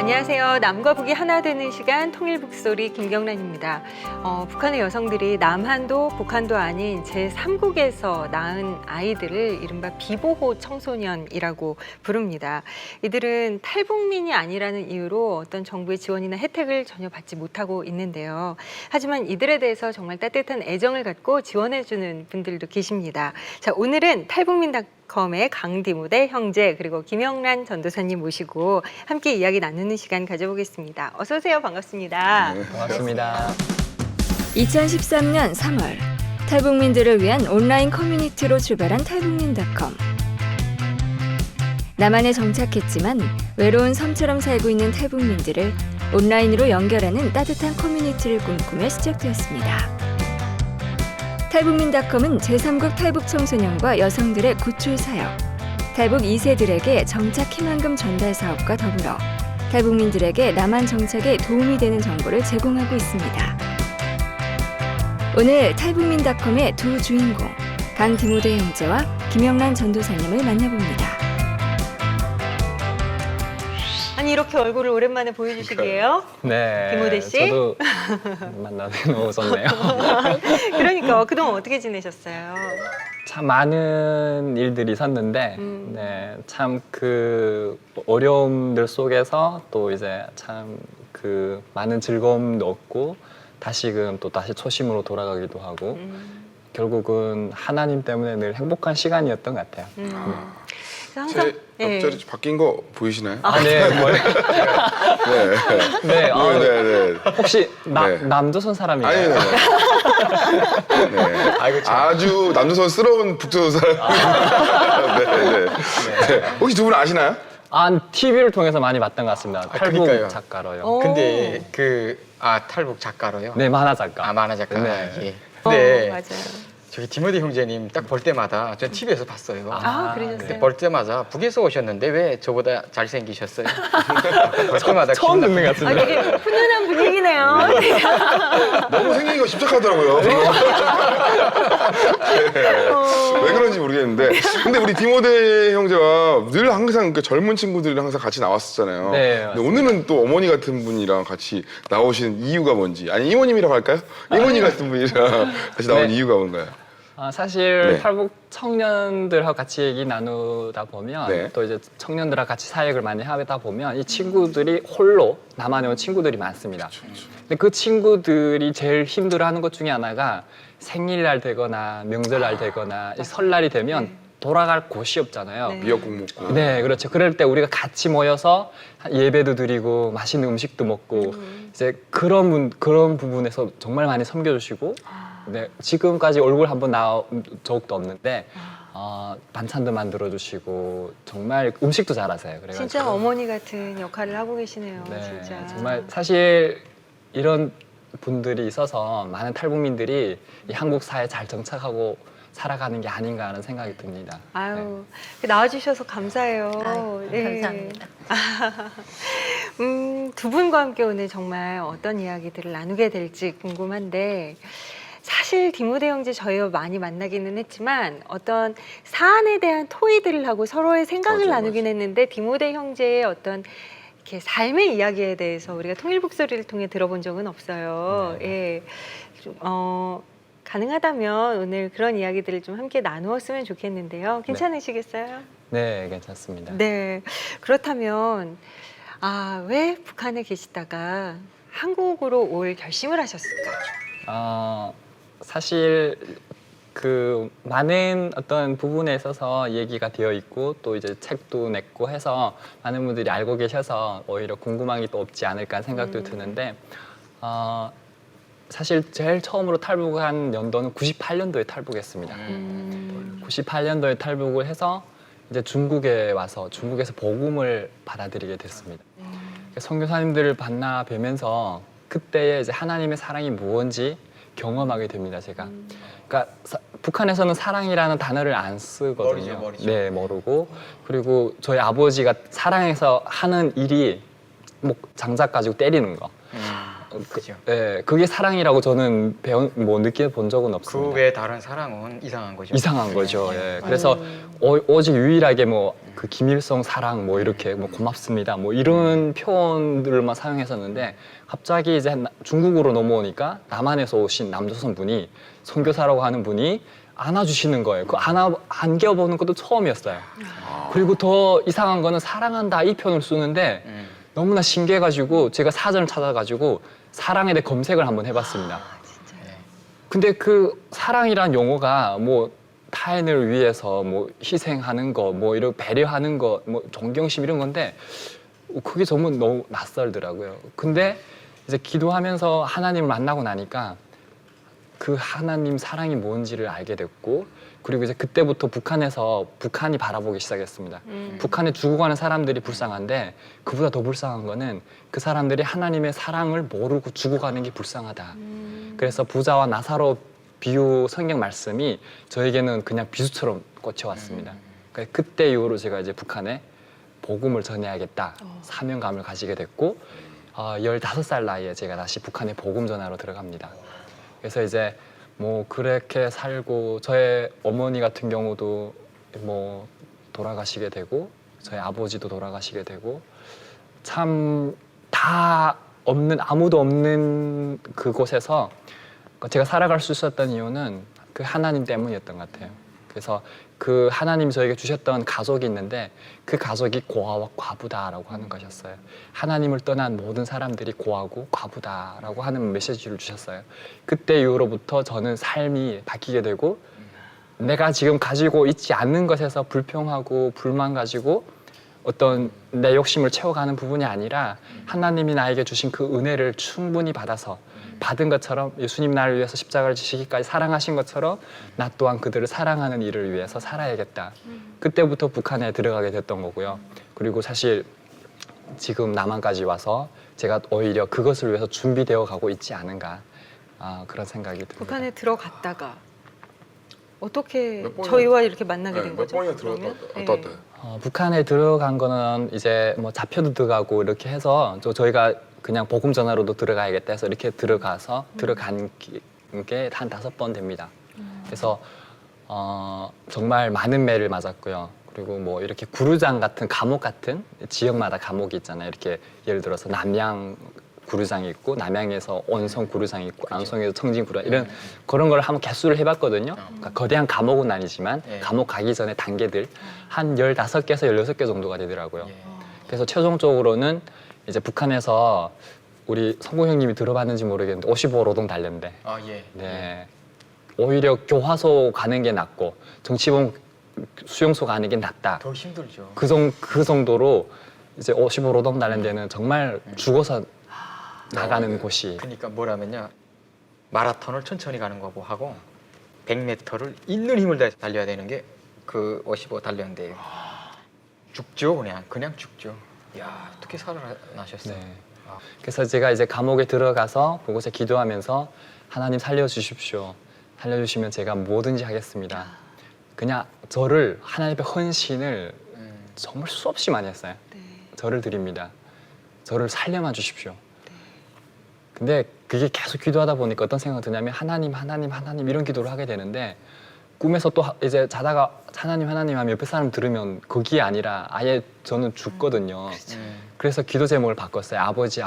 안녕하세요. 남과 북이 하나 되는 시간 통일북소리 김경란입니다. 북한의 여성들이 남한도 북한도 아닌 제3국에서 낳은 아이들을 이른바 비보호 청소년이라고 부릅니다. 이들은 탈북민이 아니라는 이유로 어떤 정부의 지원이나 혜택을 전혀 받지 못하고 있는데요. 하지만 이들에 대해서 정말 따뜻한 애정을 갖고 지원해주는 분들도 계십니다. 자, 오늘은 탈북민닷컴의 강디무대 형제 그리고 김영란 전도사님 모시고 함께 이야기 나누는 시간 가져보겠습니다. 어서 오세요. 반갑습니다. 네, 반갑습니다. 2013년 3월 탈북민들을 위한 온라인 커뮤니티로 출발한 탈북민닷컴. 남한에 정착했지만 외로운 섬처럼 살고 있는 탈북민들을 온라인으로 연결하는 따뜻한 커뮤니티를 꿈꾸며 시작되었습니다. 탈북민닷컴은 제3국 탈북 청소년과 여성들의 구출 사역, 탈북 2세들에게 정착 희망금 전달 사업과 더불어 탈북민들에게 남한 정착에 도움이 되는 정보를 제공하고 있습니다. 오늘 탈북민닷컴의 두 주인공, 강디모대 형제와 김영란 전도사님을 만나봅니다. 아니 이렇게 얼굴을 오랜만에 보여주시기에요? 네. 디모데 씨? 저도 만나서 너무 좋네요. 그러니까 그동안 어떻게 지내셨어요? 참 많은 일들이 있었는데, 네, 참 그 어려움들 속에서 또 이제 참 그 많은 즐거움도 얻고 다시금 또 다시 초심으로 돌아가기도 하고 결국은 하나님 때문에 늘 행복한 시간이었던 것 같아요. 항상 제 옆자리 바뀐 거 보이시나요? 아, 네, 뭐, 네. 네, 네. 혹시 네. 남조선 사람인가요? 아니요. 네. 아이고, 참. 아주 남조선스러운 북조선 사람. 네. 혹시 두 분 아시나요? TV를 통해서 많이 봤던 것 같습니다. 탈북 그러니까요. 작가로요. 근데 탈북 작가로요? 네, 만화 작가. 만화 작가. 네. 예. 근데 맞아요. 저기 디모데 형제님 딱 볼 때마다 전 TV에서 봤어요. 그러셨어요? 근데 볼 때마다 북에서 오셨는데 왜 저보다 잘생기셨어요? 볼 때마다 처음 기분 듣는 것 같습니다. 되게 훈훈한 분위기네요. 너무 생긴 거 집착하더라고요. 왜 그런지 모르겠는데. 근데 우리 디모데 형제와 늘 항상 그 젊은 친구들이랑 항상 같이 나왔었잖아요. 네, 근데 오늘은 또 어머니 같은 분이랑 같이 나오신 이유가 뭔지. 아니, 이모님이라고 할까요? 이모님 같은 분이랑 같이 나온 네. 이유가 뭔가요? 사실 네. 탈북 청년들하고 같이 얘기 나누다 보면 네. 또 이제 청년들하고 같이 사역을 많이 하다 보면 이 친구들이 홀로 남한에 온 친구들이 많습니다. 근데 그 친구들이 제일 힘들어하는 것 중에 하나가 생일날 되거나 명절날 되거나 이 설날이 되면 돌아갈 곳이 없잖아요. 네. 미역국 먹고. 네, 그렇죠. 그럴 때 우리가 같이 모여서 예배도 드리고 맛있는 음식도 먹고 이제 그런 부분에서 정말 많이 섬겨주시고 네, 지금까지 얼굴 한번 나온 적도 없는데 반찬도 만들어주시고 정말 음식도 잘하세요. 그래가지고 진짜 어머니 같은 역할을 하고 계시네요. 네, 진짜. 정말 사실 이런 분들이 있어서 많은 탈북민들이 이 한국 사회에 잘 정착하고 살아가는 게 아닌가 하는 생각이 듭니다. 아유, 나와주셔서 감사해요. 감사합니다. 두 분과 함께 오늘 정말 어떤 이야기들을 나누게 될지 궁금한데 사실 디모데 형제 저희와 많이 만나기는 했지만 어떤 사안에 대한 토의들을 하고 서로의 생각을 나누긴 했는데 디모데 형제의 어떤 이렇게 삶의 이야기에 대해서 우리가 통일북소리를 통해 들어본 적은 없어요. 예. 가능하다면 오늘 그런 이야기들을 좀 함께 나누었으면 좋겠는데요. 괜찮으시겠어요? 네, 괜찮습니다. 네. 그렇다면 왜 북한에 계시다가 한국으로 올 결심을 하셨을까요? 사실 그 많은 어떤 부분에 있어서 얘기가 되어 있고 또 이제 책도 냈고 해서 많은 분들이 알고 계셔서 오히려 궁금한 게 또 없지 않을까 생각도 드는데 사실 제일 처음으로 탈북한 연도는 98년도에 탈북했습니다. 98년도에 탈북을 해서 이제 중국에 와서 중국에서 복음을 받아들이게 됐습니다. 선교사님들을 만나 뵈면서 그때의 이제 하나님의 사랑이 무엇인지 경험하게 됩니다. 제가. 그러니까 북한에서는 사랑이라는 단어를 안 쓰거든요. 모르죠. 네, 모르고 그리고 저희 아버지가 사랑해서 하는 일이 뭐 장작 가지고 때리는 거. 그죠. 네, 그게 사랑이라고 저는 느껴본 적은 없습니다. 그 외에 다른 사랑은 이상한 거죠. 이상한 거죠. 예. 그래서 오직 유일하게 뭐 그 김일성 사랑 뭐 이렇게 뭐 고맙습니다 뭐 이런 표현들만 사용했었는데 갑자기 이제 중국으로 넘어오니까 남한에서 오신 남조선 분이 선교사라고 하는 분이 안아주시는 거예요. 그 안겨보는 것도 처음이었어요. 그리고 더 이상한 거는 사랑한다 이 표현을 쓰는데 너무나 신기해가지고 제가 사전을 찾아가지고 사랑에 대해 검색을 한번 해봤습니다. 근데 그 사랑이란 용어가 뭐 타인을 위해서 뭐 희생하는 거, 뭐 이런 배려하는 거, 뭐 존경심 이런 건데 그게 정말 너무 낯설더라고요. 근데 이제 기도하면서 하나님을 만나고 나니까 그 하나님 사랑이 뭔지를 알게 됐고 그리고 이제 그때부터 북한이 바라보기 시작했습니다. 북한에 죽어가는 사람들이 불쌍한데 그보다 더 불쌍한 거는 그 사람들이 하나님의 사랑을 모르고 죽어가는 게 불쌍하다. 그래서 부자와 나사로 비유 성경 말씀이 저에게는 그냥 비수처럼 꽂혀왔습니다. 그러니까 그때 이후로 제가 이제 북한에 복음을 전해야겠다 사명감을 가지게 됐고 15살 나이에 제가 다시 북한에 복음 전하러 들어갑니다. 그래서 이제 뭐 그렇게 살고 저의 어머니 같은 경우도 뭐 돌아가시게 되고 저희 아버지도 돌아가시게 되고 참 다 없는 아무도 없는 그곳에서 제가 살아갈 수 있었던 이유는 그 하나님 때문이었던 것 같아요. 그래서 그 하나님이 저에게 주셨던 가족이 있는데 그 가족이 고아와 과부다라고 하는 것이었어요. 하나님을 떠난 모든 사람들이 고아고 과부다라고 하는 메시지를 주셨어요. 그때 이후로부터 저는 삶이 바뀌게 되고 내가 지금 가지고 있지 않는 것에서 불평하고 불만 가지고 어떤 내 욕심을 채워가는 부분이 아니라 하나님이 나에게 주신 그 은혜를 충분히 받아서 받은 것처럼 예수님 나를 위해서 십자가를 지시기까지 사랑하신 것처럼 나 또한 그들을 사랑하는 일을 위해서 살아야겠다. 그때부터 북한에 들어가게 됐던 거고요. 그리고 사실 지금 남한까지 와서 제가 오히려 그것을 위해서 준비되어 가고 있지 않은가 그런 생각이 듭니다. 북한에 들어갔다가 어떻게 몇 번이나- 저희와 이렇게 만나게 된 몇 거죠? 번이나 그러면? 들어갔다 어떠어요? 북한에 들어간 거는 이제 뭐 잡혀도 들어가고 이렇게 해서 저희가 그냥 복음 전하러도 들어가야겠다 해서 이렇게 들어가서 들어간 게 한 5번 됩니다. 그래서 정말 많은 매를 맞았고요. 그리고 뭐 이렇게 구루장 같은 감옥 같은 지역마다 감옥이 있잖아요. 이렇게 예를 들어서 남양 구루장이 있고 남양에서 온성 구루장이 있고 안성에서 청진 구루장 이런 그런 걸 한번 개수를 해봤거든요. 그러니까 거대한 감옥은 아니지만 감옥 가기 전에 단계들 한 15개에서 16개 정도가 되더라고요. 그래서 최종적으로는 이제 북한에서 우리 성공 형님이 들어봤는지 모르겠는데 55 노동 단련대. 네. 오히려 교화소 가는 게 낫고 정치범 수용소 가는 게 낫다. 더 힘들죠. 그 정도로 이제 55 노동 단련대는 정말 죽어서 나가는 곳이. 그러니까 뭐라면요. 마라톤을 천천히 가는 거고 하고 100m를 있는 힘을 다해서 달려야 되는 게 그 55 단련대예요. 죽죠, 그냥 죽죠. 야, 어떻게 살아나셨어요? 네. 그래서 제가 이제 감옥에 들어가서 그곳에 기도하면서 하나님 살려주십시오. 살려주시면 제가 뭐든지 하겠습니다. 그냥 저를 하나님의 헌신을 정말 수없이 많이 했어요. 네. 저를 드립니다. 저를 살려만 주십시오. 근데 그게 계속 기도하다 보니까 어떤 생각이 드냐면 하나님 이런 기도를 하게 되는데 꿈에서 또 이제 자다가 하나님 하면 옆에 사람 들으면 거기에 아니라 아예 저는 죽거든요. 그래서 기도 제목을 바꿨어요. 아버지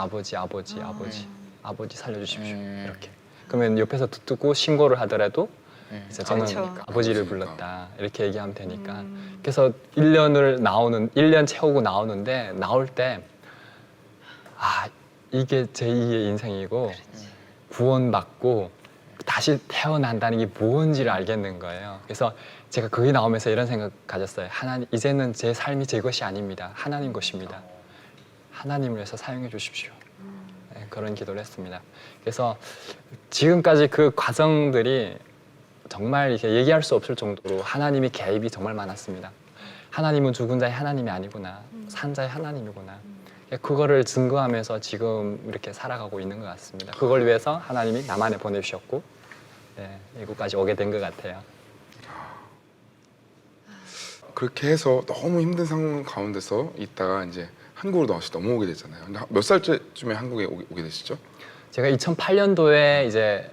살려주십시오. 이렇게. 그러면 옆에서 듣고 신고를 하더라도 이제 저는 그렇죠. 아버지를 불렀다 이렇게 얘기하면 되니까. 그래서 1년 채우고 나오는데 나올 때 이게 제2의 인생이고 구원받고 다시 태어난다는 게 뭔지를 알겠는 거예요. 그래서 제가 거기 나오면서 이런 생각 가졌어요. 이제는 제 삶이 제 것이 아닙니다. 하나님 것입니다. 하나님을 위해서 사용해 주십시오. 네, 그런 기도를 했습니다. 그래서 지금까지 그 과정들이 정말 이렇게 얘기할 수 없을 정도로 하나님의 개입이 정말 많았습니다. 하나님은 죽은 자의 하나님이 아니구나. 산 자의 하나님이구나. 그거를 증거하면서 지금 이렇게 살아가고 있는 것 같습니다. 그걸 위해서 하나님이 남한에 보내주셨고 이곳까지 오게 된 것 같아요. 그렇게 해서 너무 힘든 상황 가운데서 있다가 이제 한국으로 다시 넘어오게 됐잖아요. 근데 몇 살쯤에 한국에 오게 되시죠? 제가 2008년도에 이제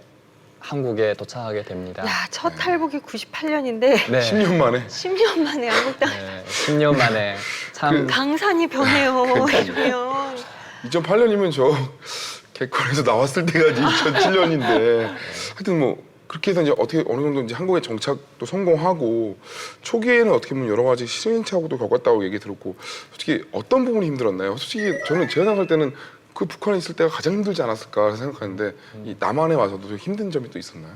한국에 도착하게 됩니다. 야, 첫 탈북이 98년인데 네. 10년 만에. 10년 만에 한국 땅 네, 10년 만에 참 강산이 변해요. 이러면 2008년이면 저 개콘에서 나왔을 때가 이제 2007년인데 하여튼 뭐 그렇게 해서 이제 어떻게 어느 정도 이제 한국에 정착도 성공하고 초기에는 어떻게 보면 여러 가지 시행착오도 겪었다고 얘기 들었고 솔직히 어떤 부분이 힘들었나요? 솔직히 저는 제가 생각할 때는 그 북한에 있을 때가 가장 힘들지 않았을까 생각하는데 이 남한에 와서도 좀 힘든 점이 또 있었나요?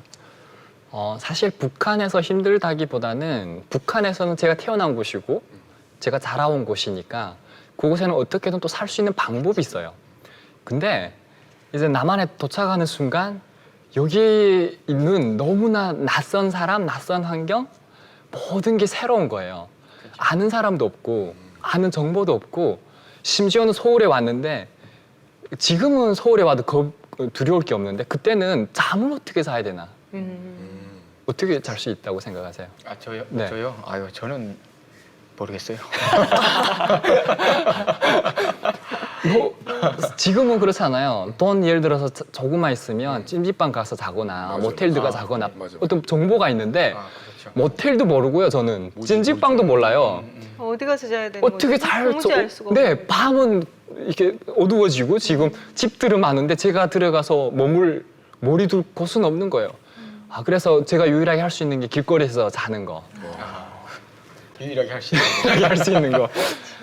사실 북한에서 힘들다기보다는 북한에서는 제가 태어난 곳이고 제가 자라온 곳이니까 그곳에는 어떻게든 또 살 수 있는 방법이 있어요. 근데 이제 남한에 도착하는 순간 여기 있는 너무나 낯선 사람, 낯선 환경 모든 게 새로운 거예요. 아는 사람도 없고 아는 정보도 없고 심지어는 서울에 왔는데 지금은 서울에 와도 두려울 게 없는데 그때는 잠을 어떻게 자야 되나? 어떻게 잘 수 있다고 생각하세요? 아 저요? 네. 저요? 아유 저는 모르겠어요. 뭐 지금은 그렇잖아요. 돈 예를 들어서 조금만 있으면 찜질방 가서 자거나 맞아요. 모텔 들어가 아, 자거나 맞아. 어떤 정보가 있는데 아 그렇죠. 모텔도 모르고요. 저는 뭐지, 찜질방도 몰라요. 어디 가서 자야 되는 어떻게 거지? 도무지 알 수가 없네. 네, 밤은 이렇게 어두워지고 지금 집들은 많은데 제가 들어가서 머리 둘 곳은 없는 거예요. 그래서 제가 유일하게 할 수 있는 게 길거리에서 자는 거. 유일하게 할 수 있는 유일하게 할 수 있는 거.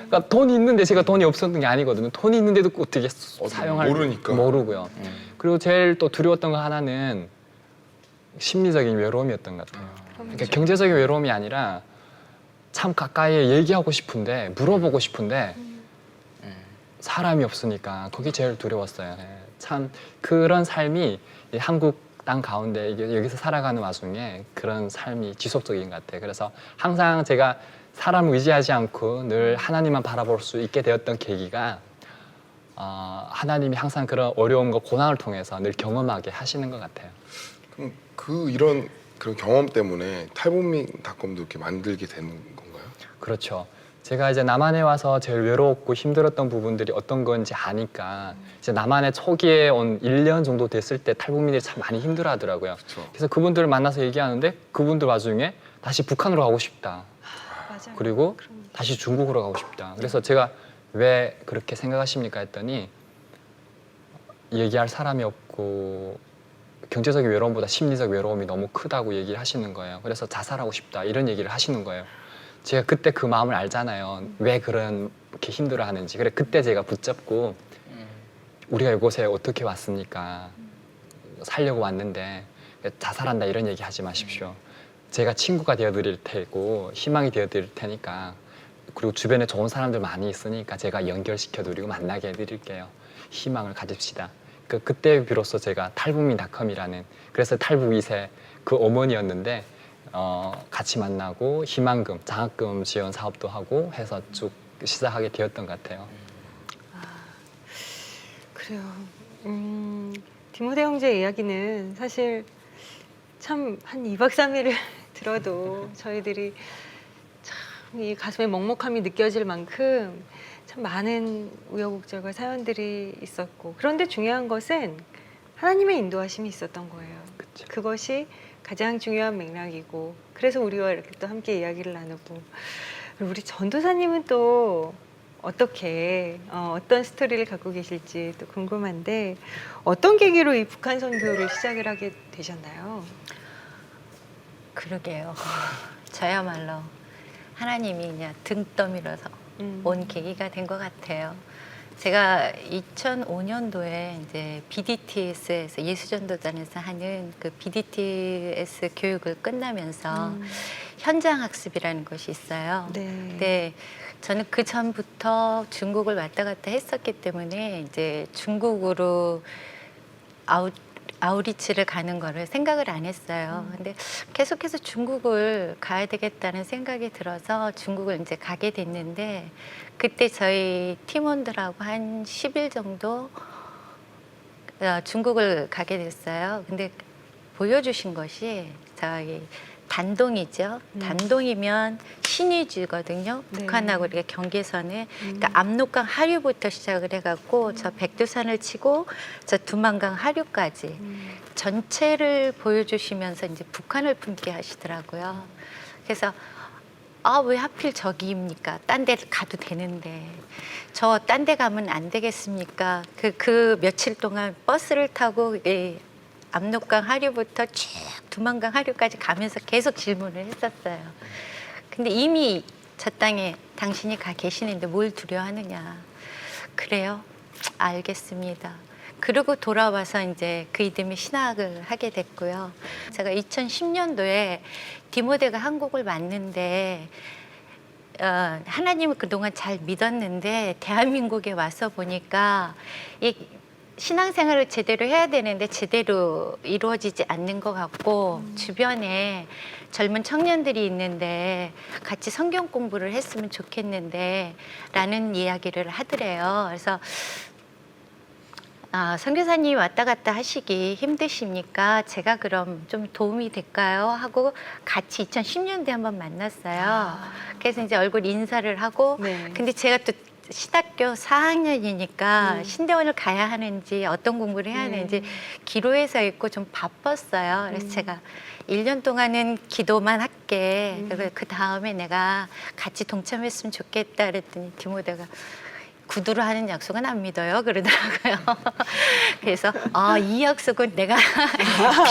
그러니까 돈이 있는데 제가 돈이 없었던 게 아니거든요. 돈이 있는데도 어떻게 사용할 모르니까. 모르고요. 그리고 제일 또 두려웠던 거 하나는 심리적인 외로움이었던 것 같아요. 그러니까 경제적인 외로움이 아니라 참 가까이에 얘기하고 싶은데 물어보고 싶은데 사람이 없으니까 그게 제일 두려웠어요. 네. 참 그런 삶이 이 한국 땅 가운데 여기서 살아가는 와중에 그런 삶이 지속적인 것 같아요. 그래서 항상 제가 사람을 의지하지 않고 늘 하나님만 바라볼 수 있게 되었던 계기가 하나님이 항상 그런 어려움과 고난을 통해서 늘 경험하게 하시는 것 같아요. 그럼 이런 그런 경험 때문에 탈북민닷컴도 이렇게 만들게 되는 건가요? 그렇죠. 제가 이제 남한에 와서 제일 외롭고 힘들었던 부분들이 어떤 건지 아니까 이제 남한에 초기에 온 1년 정도 됐을 때 탈북민들이 참 많이 힘들어하더라고요. 그렇죠. 그래서 그분들을 만나서 얘기하는데 그분들 와중에 다시 북한으로 가고 싶다. 맞아요. 그리고 다시 중국으로 가고 싶다. 그래서 제가 왜 그렇게 생각하십니까 했더니 얘기할 사람이 없고 경제적인 외로움보다 심리적 외로움이 너무 크다고 얘기를 하시는 거예요. 그래서 자살하고 싶다 이런 얘기를 하시는 거예요. 제가 그때 그 마음을 알잖아요. 왜 그렇게 힘들어하는지. 그래 그때 제가 붙잡고 우리가 이곳에 어떻게 왔습니까? 살려고 왔는데 자살한다 이런 얘기 하지 마십시오. 제가 친구가 되어드릴 테고 희망이 되어드릴 테니까 그리고 주변에 좋은 사람들 많이 있으니까 제가 연결시켜드리고 만나게 해드릴게요. 희망을 가집시다. 그때 비로소 제가 탈북민닷컴이라는 그래서 탈북 2세 그 어머니였는데 같이 만나고 희망금, 장학금 지원 사업도 하고 해서 쭉 시작하게 되었던 것 같아요. 그래요. 디모데 형제 이야기는 사실 참 한 2박 3일을 들어도 저희들이 참 이 가슴에 먹먹함이 느껴질 만큼 참 많은 우여곡절과 사연들이 있었고 그런데 중요한 것은 하나님의 인도하심이 있었던 거예요. 그쵸. 그것이 가장 중요한 맥락이고 그래서 우리와 이렇게 또 함께 이야기를 나누고 우리 전도사님은 또 어떻게 어떤 스토리를 갖고 계실지 또 궁금한데 어떤 계기로 이 북한 선교를 시작을 하게 되셨나요? 그러게요. 저야말로 하나님이 그냥 등 떠밀어서 온 계기가 된 것 같아요. 제가 2005년도에 이제 BDTS에서 예수전도단에서 하는 그 BDTS 교육을 끝나면서 현장 학습이라는 것이 있어요. 네. 근데 저는 그 전부터 중국을 왔다 갔다 했었기 때문에 이제 중국으로 아우리치를 가는 거를 생각을 안 했어요. 근데 계속해서 중국을 가야 되겠다는 생각이 들어서 중국을 이제 가게 됐는데 그때 저희 팀원들하고 한 10일 정도 중국을 가게 됐어요. 근데 보여주신 것이 저희 단동이죠. 단동이면 신의주거든요. 네. 북한하고 이렇게 경계선에. 그러니까 압록강 하류부터 시작을 해갖고 저 백두산을 치고 저 두만강 하류까지 전체를 보여주시면서 이제 북한을 품게 하시더라고요. 그래서 아, 왜 하필 저기입니까? 딴 데 가도 되는데. 저 딴 데 가면 안 되겠습니까? 그 며칠 동안 버스를 타고 압록강 하류부터 쭉 두만강 하류까지 가면서 계속 질문을 했었어요. 근데 이미 저 땅에 당신이 가 계시는데 뭘 두려워하느냐. 그래요? 알겠습니다. 그리고 돌아와서 이제 그 이듬해 신학을 하게 됐고요. 제가 2010년도에 디모데가 한국을 왔는데 하나님을 그동안 잘 믿었는데 대한민국에 와서 보니까 이 신앙생활을 제대로 해야 되는데 제대로 이루어지지 않는 것 같고 주변에 젊은 청년들이 있는데 같이 성경 공부를 했으면 좋겠는데 라는 이야기를 하더래요. 그래서 선교사님이 왔다 갔다 하시기 힘드십니까? 제가 그럼 좀 도움이 될까요? 하고 같이 2010년도에 한번 만났어요. 그래서 이제 얼굴 인사를 하고 네. 근데 제가 또 신학교 4학년이니까 신대원을 가야 하는지 어떤 공부를 해야 하는지 기로에 서 있고 좀 바빴어요. 그래서 제가 1년 동안은 기도만 할게. 그래서 그 다음에 내가 같이 동참했으면 좋겠다 그랬더니 디모데가 구두로 하는 약속은 안 믿어요 그러더라고요. 그래서 이 약속은 내가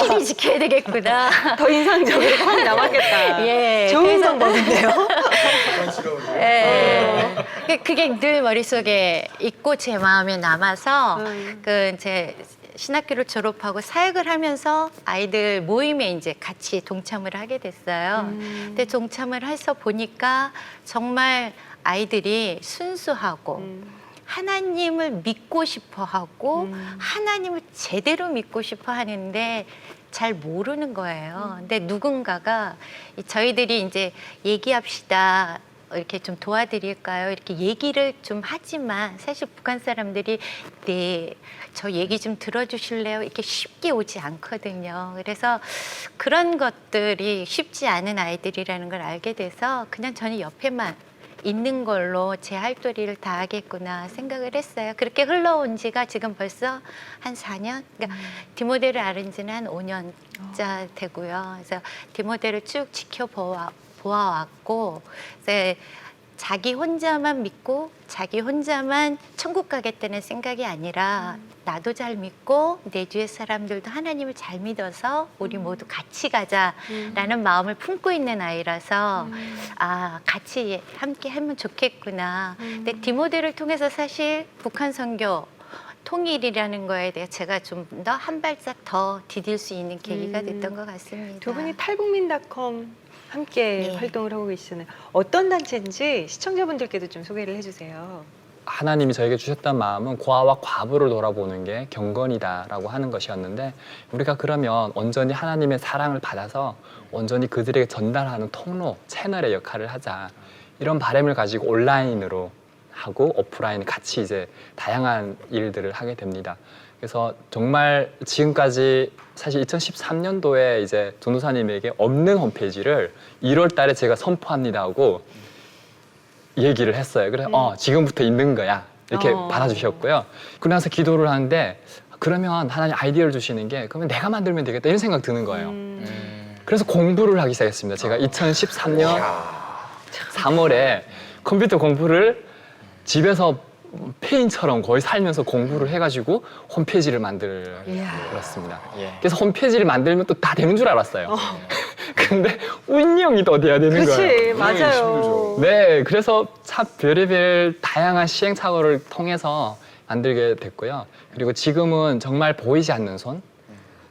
필히 지켜야 되겠구나. 더 인상적으로 확 남았겠다. 예, 좋은 그래서- 방법인데요. 예. 그게 늘 머릿속에 있고 제 마음에 남아서 그 제 신학교를 졸업하고 사역을 하면서 아이들 모임에 이제 같이 동참을 하게 됐어요. 근데 동참을 해서 보니까 정말 아이들이 순수하고 하나님을 믿고 싶어 하고 하나님을 제대로 믿고 싶어 하는데 잘 모르는 거예요. 근데 누군가가 저희들이 이제 얘기합시다. 이렇게 좀 도와드릴까요? 이렇게 얘기를 좀 하지만 사실 북한 사람들이 네, 저 얘기 좀 들어주실래요? 이렇게 쉽게 오지 않거든요. 그래서 그런 것들이 쉽지 않은 아이들이라는 걸 알게 돼서 그냥 저는 옆에만 있는 걸로 제 할 도리를 다 하겠구나 생각을 했어요. 그렇게 흘러온 지가 지금 벌써 한 4년? 그러니까 디모데를 알은 지는 한 5년짜 되고요. 그래서 디모데를 쭉 보아왔고 이제 자기 혼자만 믿고 자기 혼자만 천국 가겠다는 생각이 아니라 나도 잘 믿고 내 주위 사람들도 하나님을 잘 믿어서 우리 모두 같이 가자라는 마음을 품고 있는 아이라서 같이 함께 하면 좋겠구나. 근데 디모데를 통해서 사실 북한 선교 통일이라는 거에 대해 제가 좀 더 한 발짝 더 디딜 수 있는 계기가 됐던 것 같습니다. 두 분이 탈북민닷컴 함께 네. 활동을 하고 계시잖아요. 어떤 단체인지 시청자분들께도 좀 소개를 해주세요. 하나님이 저에게 주셨던 마음은 고아와 과부를 돌아보는 게 경건이다라고 하는 것이었는데 우리가 그러면 온전히 하나님의 사랑을 받아서 온전히 그들에게 전달하는 통로, 채널의 역할을 하자. 이런 바람을 가지고 온라인으로 하고 오프라인 같이 이제 다양한 일들을 하게 됩니다. 그래서 정말 지금까지 사실 2013년도에 이제 전도사님에게 없는 홈페이지를 1월 달에 제가 선포합니다 하고 얘기를 했어요. 그래서 지금부터 있는 거야 이렇게 받아주셨고요. 그러고 나서 기도를 하는데 그러면 하나님 아이디어를 주시는 게 그러면 내가 만들면 되겠다 이런 생각 드는 거예요. 그래서 공부를 하기 시작했습니다. 제가 2013년 3월에 컴퓨터 공부를 집에서 페인처럼 거의 살면서 공부를 해가지고 홈페이지를 만들었습니다. 예. 그래서 홈페이지를 만들면 또 다 되는 줄 알았어요. 근데 운영이 더 돼야 되는 거예요. 그렇지, 힘들죠. 맞아요. 네, 그래서 참 별의별 다양한 시행착오를 통해서 만들게 됐고요. 그리고 지금은 정말 보이지 않는 손,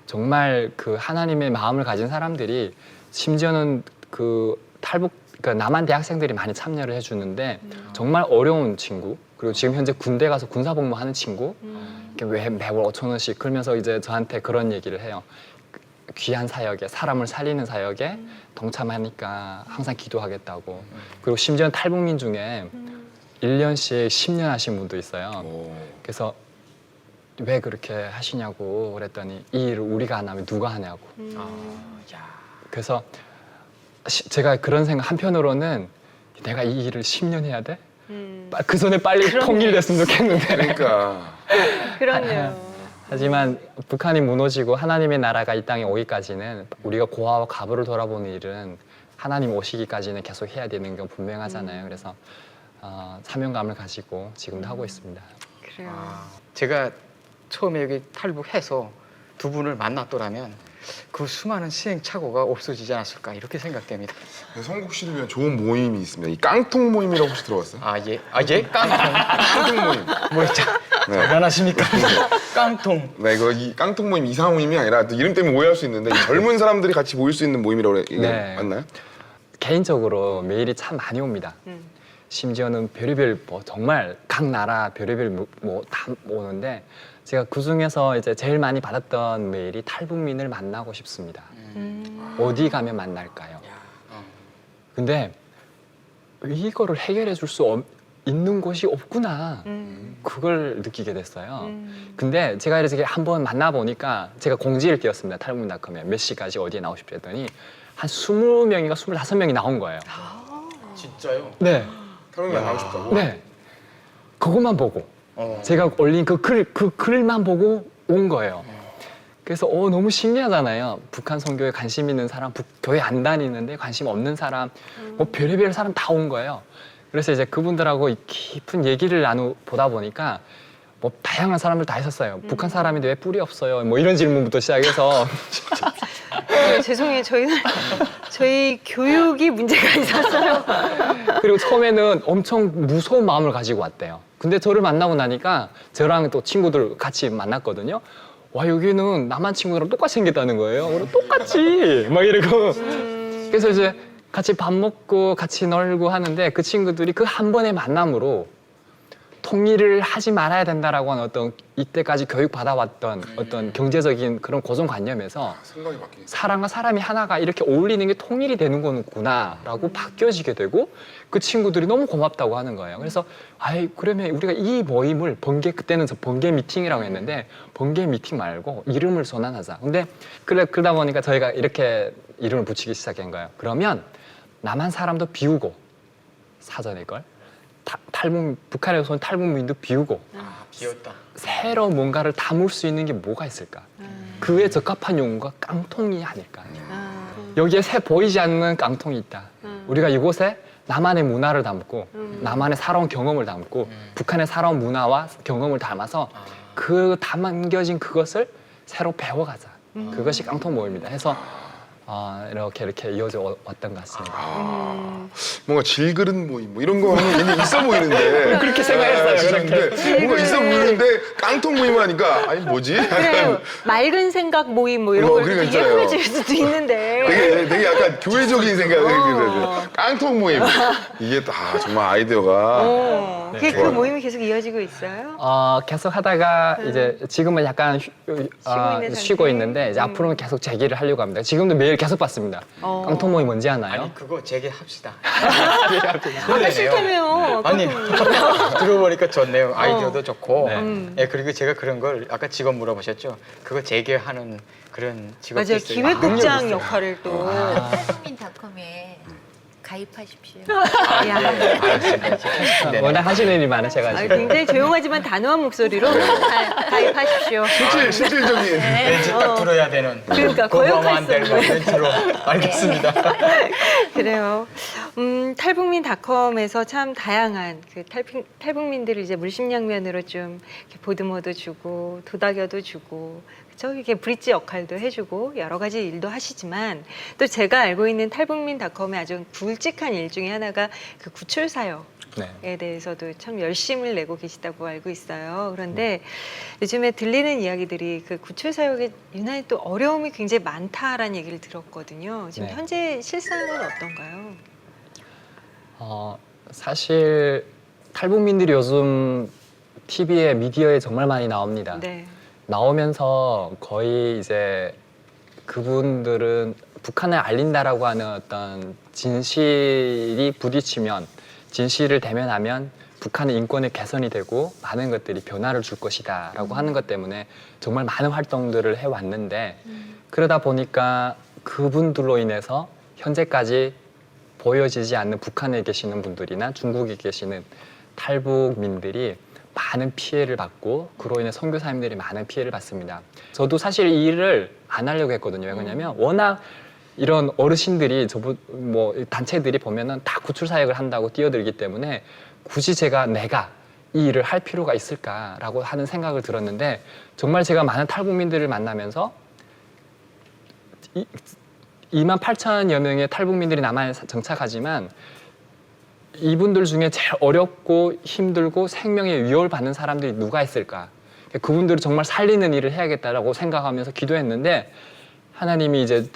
정말 그 하나님의 마음을 가진 사람들이 심지어는 그 그러니까 남한 대학생들이 많이 참여를 해주는데 정말 어려운 친구, 그리고 지금 현재 군대 가서 군사복무하는 친구, 이렇게 왜 매월 5,000원씩 그러면서 이제 저한테 그런 얘기를 해요. 귀한 사역에, 사람을 살리는 사역에 동참하니까 항상 기도하겠다고. 그리고 심지어 탈북민 중에 1년씩 10년 하신 분도 있어요. 그래서 왜 그렇게 하시냐고 그랬더니 이 일을 우리가 안 하면 누가 하냐고. 그래서 제가 그런 생각 한편으로는 내가 이 일을 10년 해야 돼? 음. 그 전에 빨리 그러네. 통일됐으면 좋겠는데. 그러니까 그렇네요. 하지만 북한이 무너지고 하나님의 나라가 이 땅에 오기까지는 우리가 고아와 과부를 돌아보는 일은 하나님 오시기까지는 계속 해야 되는 건 분명하잖아요. 그래서 사명감을 가지고 지금도 하고 있습니다. 그래요. 제가 처음에 여기 탈북해서 두 분을 만났더라면 그 수많은 시행착오가 없어지지 않았을까 이렇게 생각됩니다. 성국 씨를 위한 좋은 모임이 있습니다. 이 깡통 모임이라고 혹시 들어봤어요? 예? 깡통. 깡통 모임. 뭐 자, 네. 장난하십니까? 깡통. 네, 이거 이 깡통 모임 이상한 모임이 아니라 또 이름 때문에 오해할 수 있는데 이 젊은 사람들이 같이 모일 수 있는 모임이라고 이게 네. 맞나요? 개인적으로 메일이 참 많이 옵니다. 심지어는 별의별 뭐 정말 각 나라 별의별 뭐 다 오는데 제가 그 중에서 이제 제일 많이 받았던 메일이 탈북민을 만나고 싶습니다. 어디 가면 만날까요? 근데 이거를 해결해 줄 수 있는 곳이 없구나. 그걸 느끼게 됐어요. 근데 제가 이렇게 한번 만나보니까 제가 공지를 띄웠습니다. 탈북민닷컴에 몇 시까지 어디에 나오십시오 했더니 한 20명인가 25명이 나온 거예요. 진짜요? 네. 탈북민 나가고 싶다고? 네. 그것만 보고 제가 올린 그 글만 보고 온 거예요. 그래서 너무 신기하잖아요. 북한 선교에 관심 있는 사람, 교회 안 다니는데 관심 없는 사람, 뭐 별의별 사람 다 온 거예요. 그래서 이제 그분들하고 깊은 얘기를 나누보다 보니까 뭐 다양한 사람들 다 있었어요. 북한 사람인데 왜 뿔이 없어요? 뭐 이런 질문부터 시작해서 죄송해요. 저희 교육이 문제가 있었어요. 그리고 처음에는 엄청 무서운 마음을 가지고 왔대요. 근데 저를 만나고 나니까 저랑 또 친구들 같이 만났거든요. 와, 여기는 남한 친구들랑 똑같이 생겼다는 거예요. 그리고 똑같이 막 이러고. 그래서 이제 같이 밥 먹고 같이 놀고 하는데 그 친구들이 그 한 번의 만남으로 통일을 하지 말아야 된다라고 하는 어떤 이때까지 교육받아왔던 어떤 경제적인 그런 고정관념에서 생각이 바뀌니까. 사람과 사람이 하나가 이렇게 어울리는 게 통일이 되는 거구나라고 바뀌어지게 되고 그 친구들이 너무 고맙다고 하는 거예요. 그래서 그러면 우리가 이 모임을 그때는 저 번개 미팅이라고 했는데 번개 미팅 말고 이름을 전환하자. 근데 그러다 보니까 저희가 이렇게 이름을 붙이기 시작한 거예요. 그러면 남한 사람도 비우고 사전에 걸 북한에서 온 탈북민도 비우고 비었다. 새로 뭔가를 담을 수 있는 게 뭐가 있을까? 그에 적합한 용어가 깡통이 아닐까? 여기에 새 보이지 않는 깡통이 있다. 우리가 이곳에 남한의 문화를 담고 남한의 살아온 경험을 담고 북한의 살아온 문화와 경험을 담아서 그 담겨진 그것을 새로 배워가자. 그것이 깡통 모임이다. 해서 이렇게 이어져 왔던 것 같습니다. 뭔가 질그릇 모임 뭐 이런 거 하면 있어 보이는데 그렇게 생각했어요. 근데 뭔가 있어 보이는데 깡통 모임을 하니까 아니 뭐지? 그래요. 맑은 생각 모임 뭐 이런 걸 그러니까 되게 있잖아요. 예뻐질 수도 있는데. 되게 약간 교회적인 생각을 깡통 모임 이게 정말 아이디어가 그 좋아요. 모임이 계속 이어지고 있어요? 계속 하다가 이제 지금은 약간 있는 쉬고 상태? 있는데 이제 앞으로는 계속 재기를 하려고 합니다. 지금도 매일 계속 받습니다. 깡통 모임 뭔지 아나요? 아니 그거 재개합시다. 아까 싫다며요. 아니 들어보니까 좋네요. 아이디어도 좋고. 네. 예, 그리고 제가 그런 걸 아까 직업 물어보셨죠. 그거 재개하는 그런 직업도 맞아요. 있어요. 기획국장 능력이 있어요. 역할을 또. 탈북민닷컴에 가입하십시오. 야. 알겠습니다. 네. 워낙 하시는 일이 많으셔가지고. 굉장히 조용하지만 단호한 목소리로 가입하십시오. 실질적인 왠지 딱 들어야 되는 그러니까 거부하면 안 될 거역할 수 없는. 멘트로 알겠습니다. 그래요. 탈북민닷컴에서 참 다양한 그 탈북민들을 이제 물심양면으로 좀 이렇게 보듬어도 주고 도닥여도 주고 그쵸? 이렇게 브릿지 역할도 해주고 여러 가지 일도 하시지만 또 제가 알고 있는 탈북민닷컴의 아주 굵직한 일 중에 하나가 그 구출 사역. 네. 에 대해서도 참 열심을 내고 계시다고 알고 있어요. 그런데 요즘에 들리는 이야기들이 그 구출 사역에 유난히 또 어려움이 굉장히 많다라는 얘기를 들었거든요. 지금 네. 현재 실상은 어떤가요? 사실 탈북민들이 요즘 TV에 미디어에 정말 많이 나옵니다. 네. 나오면서 거의 이제 그분들은 북한을 알린다라고 하는 어떤 진실이 부딪히면 진실을 대면하면 북한의 인권의 개선이 되고 많은 것들이 변화를 줄 것이다라고 하는 것 때문에 정말 많은 활동들을 해왔는데 그러다 보니까 그분들로 인해서 현재까지 보여지지 않는 북한에 계시는 분들이나 중국에 계시는 탈북민들이 많은 피해를 받고 그로 인해 선교사님들이 많은 피해를 받습니다. 저도 사실 이 일을 안 하려고 했거든요. 왜냐면 워낙 이런 어르신들이 뭐 단체들이 보면은 다 구출 사역을 한다고 뛰어들기 때문에 굳이 내가 이 일을 할 필요가 있을까라고 하는 생각을 들었는데 정말 제가 많은 탈북민들을 만나면서 28,000여 명의 탈북민들이 남한에 정착하지만 이분들 중에 제일 어렵고 힘들고 생명에 위협을 받는 사람들이 누가 있을까? 그분들을 정말 살리는 일을 해야겠다라고 생각하면서 기도했는데 하나님이 이제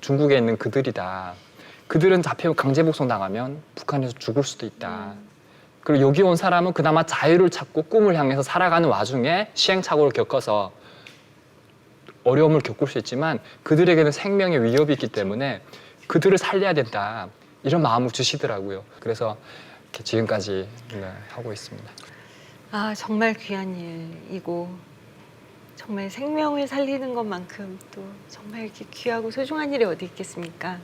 중국에 있는 그들이다. 그들은 잡혀 강제 복송당하면 북한에서 죽을 수도 있다. 그리고 여기 온 사람은 그나마 자유를 찾고 꿈을 향해서 살아가는 와중에 시행착오를 겪어서 어려움을 겪을 수 있지만 그들에게는 생명의 위협이 있기 때문에 그들을 살려야 된다. 이런 마음을 주시더라고요. 그래서 이렇게 지금까지 하고 있습니다. 아, 정말 귀한 일이고 정말 생명을 살리는 것만큼 또 정말 이렇게 귀하고 소중한 일이 어디 있겠습니까?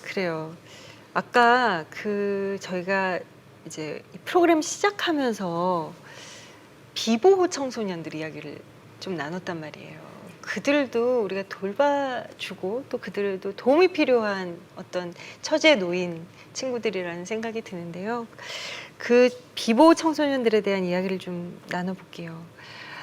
그래요. 아까 저희가 이제 이 프로그램 시작하면서 비보호 청소년들 이야기를 좀 나눴단 말이에요. 그들도 우리가 돌봐주고 또 그들도 도움이 필요한 어떤 처지에 놓인 친구들이라는 생각이 드는데요. 그 비보호 청소년들에 대한 이야기를 좀 나눠볼게요.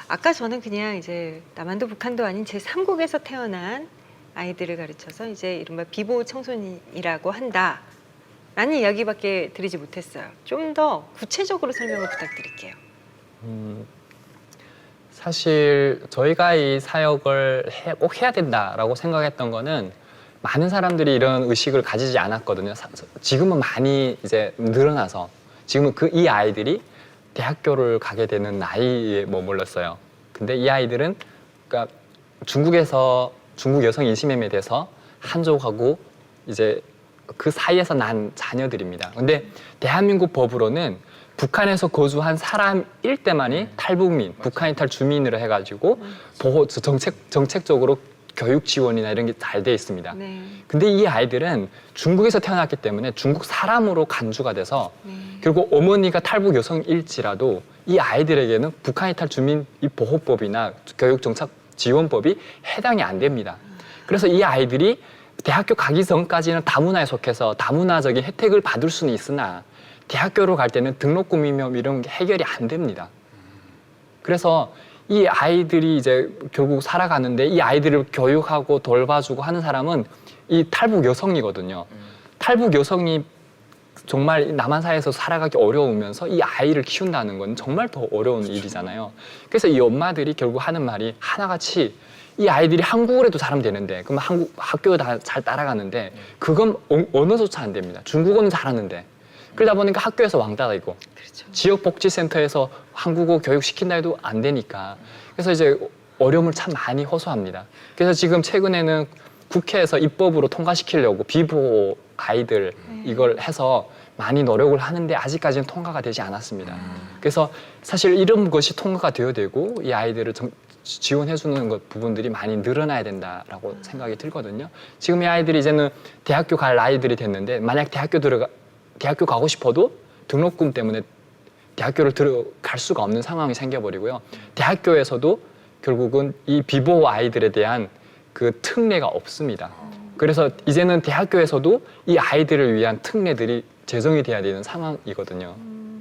아까 저는 그냥 이제 남한도 북한도 아닌 제3국에서 태어난 아이들을 가르쳐서 이제 이른바 비보호 청소년이라고 한다라는 이야기밖에 드리지 못했어요. 좀 더 구체적으로 설명을 부탁드릴게요. 사실 저희가 이 사역을 꼭 해야 된다라고 생각했던 거는 많은 사람들이 이런 의식을 가지지 않았거든요. 지금은 많이 이제 늘어나서 지금은 이 아이들이 대학교를 가게 되는 나이에 머물렀어요. 근데 이 아이들은 그러니까 중국 여성 인신매매에 대해서 한족하고 이제 그 사이에서 난 자녀들입니다. 근데 대한민국 법으로는 북한에서 거주한 사람일 때만이 탈북민, 북한 이탈 주민으로 해가지고 보호 정책적으로 교육 지원이나 이런 게 잘 돼 있습니다. 네. 근데 이 아이들은 중국에서 태어났기 때문에 중국 사람으로 간주가 돼서 네. 결국 어머니가 탈북 여성일지라도 이 아이들에게는 북한 이탈 주민 이 보호법이나 교육 정책 지원법이 해당이 안 됩니다. 그래서 이 아이들이 대학교 가기 전까지는 다문화에 속해서 다문화적인 혜택을 받을 수는 있으나 대학교로 갈 때는 등록금이며 이런 게 해결이 안 됩니다. 그래서 이 아이들이 이제 결국 살아가는데 이 아이들을 교육하고 돌봐주고 하는 사람은 이 탈북 여성이거든요. 탈북 여성이 정말 남한 사회에서 살아가기 어려우면서 이 아이를 키운다는 건 정말 더 어려운 일이잖아요. 그래서 이 엄마들이 결국 하는 말이 하나같이 이 아이들이 한국을 해도 잘하면 되는데 그럼 한국 학교 다 잘 따라가는데 그건 언어조차 안 됩니다. 중국어는 잘하는데 그러다 보니까 학교에서 왕따이고 그렇죠. 지역복지센터에서 한국어 교육시킨다 해도 안 되니까 그래서 이제 어려움을 참 많이 호소합니다. 그래서 지금 최근에는 국회에서 입법으로 통과시키려고 비보호 아이들 이걸 해서 많이 노력을 하는데 아직까지는 통과가 되지 않았습니다. 그래서 사실 이런 것이 통과가 되어야 되고 이 아이들을 지원해주는 것 부분들이 많이 늘어나야 된다라고 생각이 들거든요. 지금 이 아이들이 이제는 대학교 갈 나이들이 됐는데 만약 대학교 가고 싶어도 등록금 때문에 대학교를 들어갈 수가 없는 상황이 생겨버리고요. 대학교에서도 결국은 이 비보호 아이들에 대한 그 특례가 없습니다. 그래서 이제는 대학교에서도 이 아이들을 위한 특례들이 제정이 돼야 되는 상황이거든요.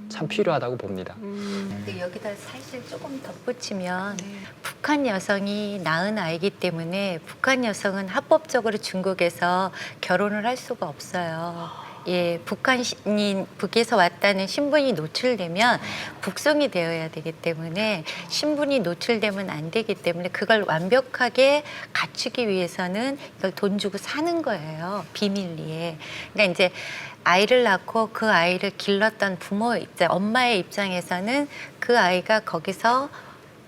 참 필요하다고 봅니다. 근데 여기다 사실 조금 덧붙이면 북한 여성이 낳은 아이기 때문에 북한 여성은 합법적으로 중국에서 결혼을 할 수가 없어요. 예, 북에서 왔다는 신분이 노출되면 북송이 되어야 되기 때문에 신분이 노출되면 안 되기 때문에 그걸 완벽하게 갖추기 위해서는 이걸 돈 주고 사는 거예요. 비밀리에. 그러니까 이제 아이를 낳고 그 아이를 길렀던 부모 입장, 엄마의 입장에서는 그 아이가 거기서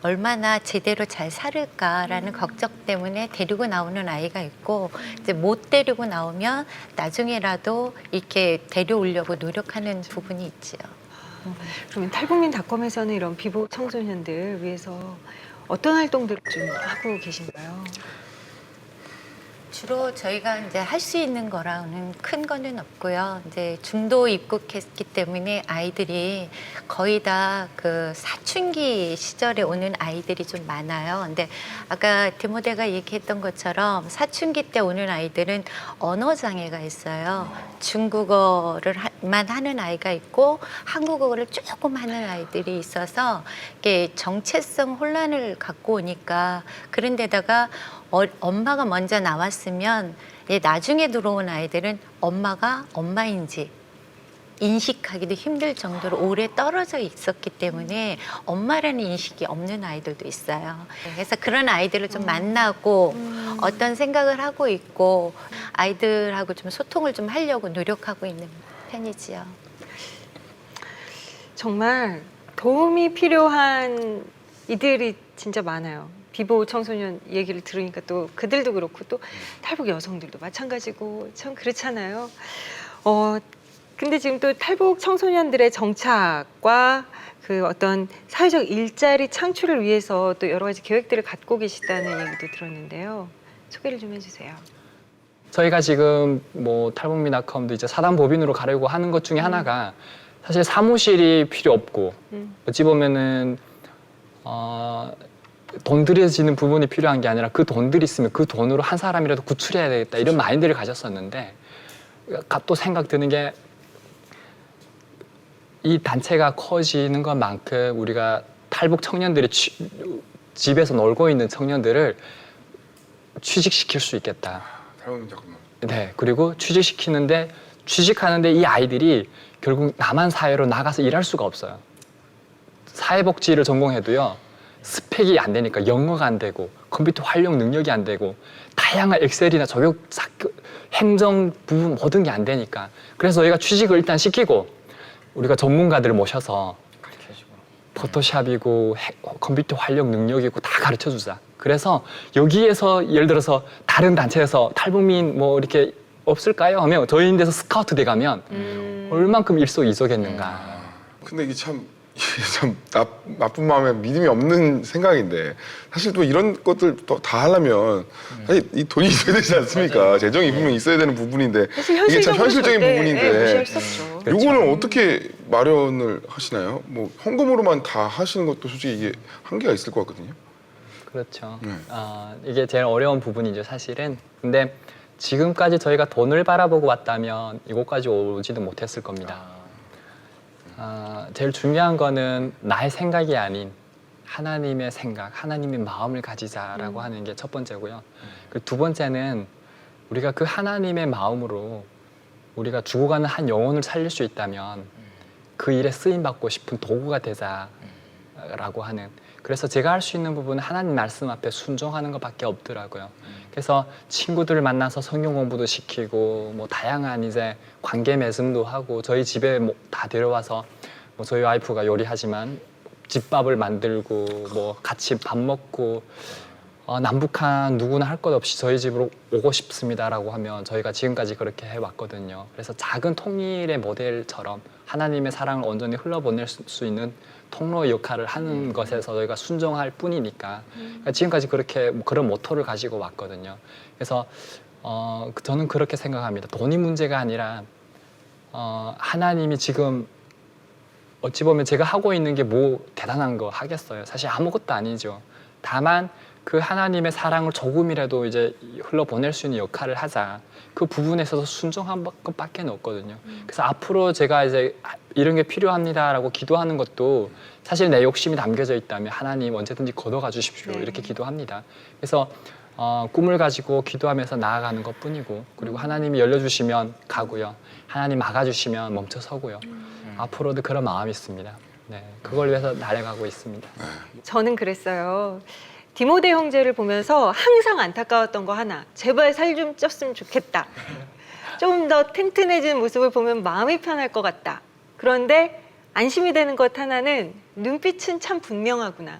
얼마나 제대로 잘 살을까라는 걱정 때문에 데리고 나오는 아이가 있고 이제 못 데리고 나오면 나중에라도 이렇게 데려오려고 노력하는 부분이 있지요. 그러면 탈북민닷컴에서는 이런 비보호 청소년들 위해서 어떤 활동들을 좀 하고 계신가요? 주로 저희가 이제 할 수 있는 거라는 큰 거는 없고요. 이제 중도 입국했기 때문에 아이들이 거의 다 그 사춘기 시절에 오는 아이들이 좀 많아요. 근데 아까 디모데가 얘기했던 것처럼 사춘기 때 오는 아이들은 언어 장애가 있어요. 중국어를만 하는 아이가 있고 한국어를 조금 하는 아이들이 있어서 이게 정체성 혼란을 갖고 오니까 그런 데다가 엄마가 먼저 나왔으면 나중에 들어온 아이들은 엄마가 엄마인지 인식하기도 힘들 정도로 오래 떨어져 있었기 때문에 엄마라는 인식이 없는 아이들도 있어요. 그래서 그런 아이들을 좀 만나고 어떤 생각을 하고 있고 아이들하고 좀 소통을 좀 하려고 노력하고 있는 편이지요. 정말 도움이 필요한 이들이 진짜 많아요. 비보 청소년 얘기를 들으니까 또 그들도 그렇고 또 탈북 여성들도 마찬가지고 참 그렇잖아요. 근데 지금 또 탈북 청소년들의 정착과 그 어떤 사회적 일자리 창출을 위해서 또 여러 가지 계획들을 갖고 계시다는 얘기도 들었는데요. 소개를 좀 해주세요. 저희가 지금 뭐 탈북민학컴도 이제 사단법인으로 가려고 하는 것 중에 하나가 사실 사무실이 필요 없고 어찌 보면은 돈 들여지는 부분이 필요한 게 아니라 그 돈들이 있으면 그 돈으로 한 사람이라도 구출해야 되겠다 이런 마인드를 가졌었는데 또 생각 드는 게 이 단체가 커지는 것만큼 우리가 탈북 청년들이 집에서 놀고 있는 청년들을 취직시킬 수 있겠다. 잠깐만. 네, 그리고 취직하는데 이 아이들이 결국 남한 사회로 나가서 일할 수가 없어요. 사회복지를 전공해도요, 스펙이 안 되니까 영어가 안 되고 컴퓨터 활용 능력이 안 되고 다양한 엑셀이나 행정 부분 모든 게 안 되니까 그래서 저희가 취직을 일단 시키고 우리가 전문가들을 모셔서 포토샵이고 컴퓨터 활용 능력이고 다 가르쳐 주자. 그래서 여기에서 예를 들어서 다른 단체에서 탈북민 뭐 이렇게 없을까요? 하면 저희 데서 스카우트 돼 가면 얼만큼 일석이조겠는가. 근데 이게 참 나쁜 마음에 믿음이 없는 생각인데 사실 또 이런 것들 또 다 하려면 사실 이 돈이 있어야 되지 않습니까? 재정이 분명 있어야 되는 부분인데 사실 이게 참 현실적인 절대, 부분인데 무시할 수 없죠. 요거는 어떻게 마련을 하시나요? 뭐 현금으로만 다 하시는 것도 솔직히 이게 한계가 있을 것 같거든요. 그렇죠. 이게 제일 어려운 부분이죠, 사실은. 근데 지금까지 저희가 돈을 바라보고 왔다면 이곳까지 오지도 못했을 겁니다. 제일 중요한 거는 나의 생각이 아닌 하나님의 생각, 하나님의 마음을 가지자라고 하는 게 첫 번째고요. 그리고 두 번째는 우리가 그 하나님의 마음으로 우리가 죽어가는 한 영혼을 살릴 수 있다면 그 일에 쓰임받고 싶은 도구가 되자라고 하는, 그래서 제가 할 수 있는 부분은 하나님 말씀 앞에 순종하는 것밖에 없더라고요. 그래서 친구들을 만나서 성경 공부도 시키고 뭐 다양한 이제 관계 맺음도 하고 저희 집에 뭐 다 데려와서 뭐 저희 와이프가 요리하지만 집밥을 만들고 뭐 같이 밥 먹고 남북한 누구나 할 것 없이 저희 집으로 오고 싶습니다라고 하면 저희가 지금까지 그렇게 해왔거든요. 그래서 작은 통일의 모델처럼 하나님의 사랑을 온전히 흘러보낼 수 있는 통로의 역할을 하는 것에서 저희가 순종할 뿐이니까 그러니까 지금까지 그렇게 그런 모토를 가지고 왔거든요. 그래서 저는 그렇게 생각합니다. 돈이 문제가 아니라 하나님이 지금 어찌 보면 제가 하고 있는 게 뭐 대단한 거 하겠어요. 사실 아무것도 아니죠. 다만 그 하나님의 사랑을 조금이라도 이제 흘러보낼 수 있는 역할을 하자. 그 부분에 있어서 순종한 것밖에 없거든요. 그래서 앞으로 제가 이제 이런 게 필요합니다라고 기도하는 것도 사실 내 욕심이 담겨져 있다면 하나님 언제든지 걷어가 주십시오. 이렇게 기도합니다. 그래서 꿈을 가지고 기도하면서 나아가는 것뿐이고 그리고 하나님이 열려주시면 가고요. 하나님 막아주시면 멈춰서고요. 앞으로도 그런 마음이 있습니다. 네, 그걸 위해서 나아가고 있습니다. 저는 그랬어요. 디모데 형제를 보면서 항상 안타까웠던 거 하나. 제발 살 좀 쪘으면 좋겠다. 좀 더 튼튼해진 모습을 보면 마음이 편할 것 같다. 그런데 안심이 되는 것 하나는 눈빛은 참 분명하구나.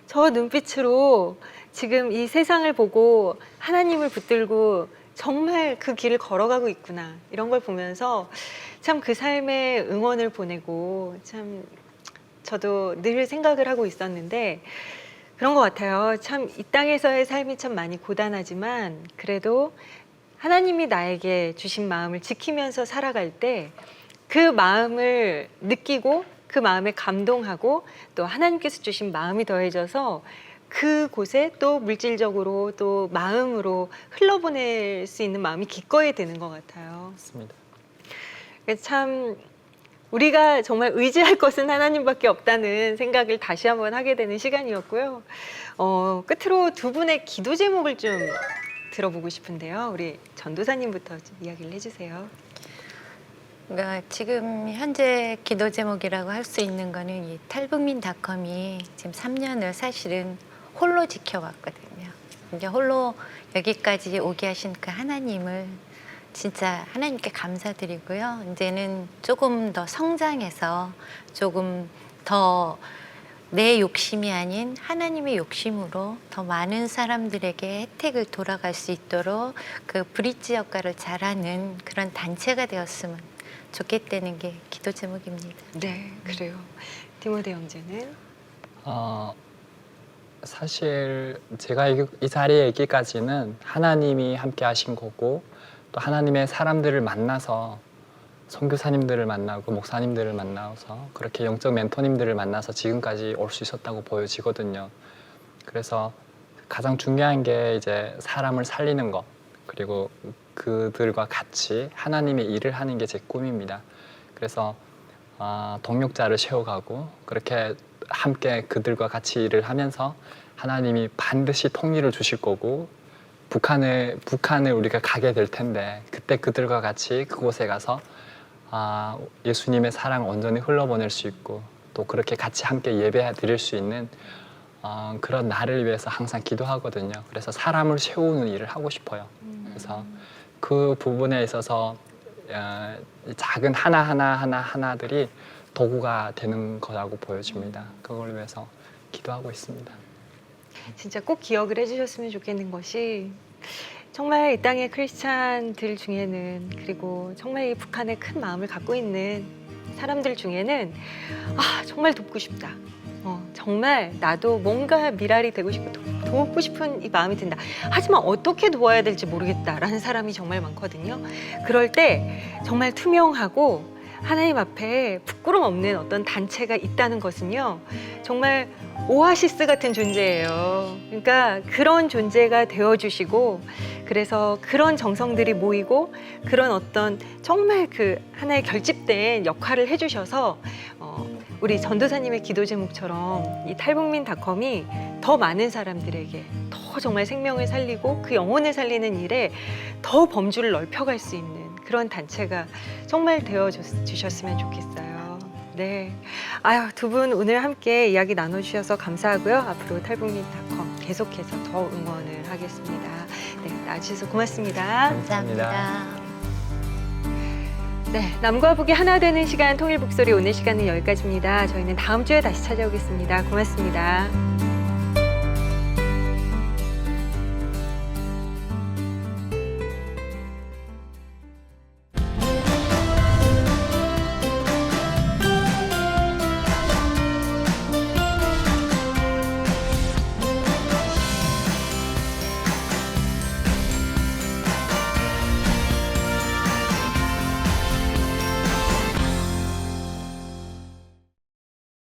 저 눈빛으로 지금 이 세상을 보고 하나님을 붙들고 정말 그 길을 걸어가고 있구나. 이런 걸 보면서 참 그 삶에 응원을 보내고 참 저도 늘 생각을 하고 있었는데 그런 것 같아요. 참 이 땅에서의 삶이 참 많이 고단하지만 그래도 하나님이 나에게 주신 마음을 지키면서 살아갈 때 그 마음을 느끼고 그 마음에 감동하고 또 하나님께서 주신 마음이 더해져서 그곳에 또 물질적으로 또 마음으로 흘러보낼 수 있는 마음이 기꺼이 되는 것 같아요. 맞습니다. 참 우리가 정말 의지할 것은 하나님밖에 없다는 생각을 다시 한번 하게 되는 시간이었고요. 끝으로 두 분의 기도 제목을 좀 들어보고 싶은데요. 우리 전도사님부터 좀 이야기를 해주세요. 그러니까 지금 현재 기도 제목이라고 할 수 있는 거는 이 탈북민닷컴이 지금 3년을 사실은 홀로 지켜왔거든요. 이제 홀로 여기까지 오게 하신 그 하나님을 진짜 하나님께 감사드리고요. 이제는 조금 더 성장해서 조금 더 내 욕심이 아닌 하나님의 욕심으로 더 많은 사람들에게 혜택을 돌아갈 수 있도록 그 브릿지 역할을 잘하는 그런 단체가 되었으면 좋겠다는 게 기도 제목입니다. 네, 그래요. 디모데 형제는? 사실 제가 이 자리에 있기까지는 하나님이 함께 하신 거고 또 하나님의 사람들을 만나서 선교사님들을 만나고 목사님들을 만나서 그렇게 영적 멘토님들을 만나서 지금까지 올 수 있었다고 보여지거든요. 그래서 가장 중요한 게 이제 사람을 살리는 것 그리고 그들과 같이 하나님의 일을 하는 게 제 꿈입니다. 그래서 동역자를 세워가고 그렇게 함께 그들과 같이 일을 하면서 하나님이 반드시 통일을 주실 거고 북한을 우리가 가게 될 텐데 그때 그들과 같이 그곳에 가서 예수님의 사랑을 온전히 흘러보낼 수 있고 또 그렇게 같이 함께 예배 드릴 수 있는 그런 날을 위해서 항상 기도하거든요. 그래서 사람을 세우는 일을 하고 싶어요. 그래서 그 부분에 있어서 작은 하나들이 도구가 되는 거라고 보여집니다. 그걸 위해서 기도하고 있습니다. 진짜 꼭 기억을 해주셨으면 좋겠는 것이 정말 이 땅의 크리스찬들 중에는 그리고 정말 이 북한에 큰 마음을 갖고 있는 사람들 중에는 정말 돕고 싶다. 정말 나도 뭔가 미랄이 되고 싶고 돕고 싶은 이 마음이 든다. 하지만 어떻게 도와야 될지 모르겠다라는 사람이 정말 많거든요. 그럴 때 정말 투명하고 하나님 앞에 부끄럼 없는 어떤 단체가 있다는 것은요. 정말 오아시스 같은 존재예요. 그러니까 그런 존재가 되어주시고 그래서 그런 정성들이 모이고 그런 어떤 정말 그 하나의 결집된 역할을 해주셔서 우리 전도사님의 기도 제목처럼 이 탈북민닷컴이 더 많은 사람들에게 더 정말 생명을 살리고 그 영혼을 살리는 일에 더 범주를 넓혀갈 수 있는 그런 단체가 정말 되어주셨으면 좋겠어요. 네. 두 분 오늘 함께 이야기 나눠주셔서 감사하고요. 앞으로 탈북민닷컴 계속해서 더 응원을 하겠습니다. 네, 나와주셔서 고맙습니다. 감사합니다. 네, 남과 북이 하나 되는 시간 통일북소리 오늘 시간은 여기까지입니다. 저희는 다음 주에 다시 찾아오겠습니다. 고맙습니다.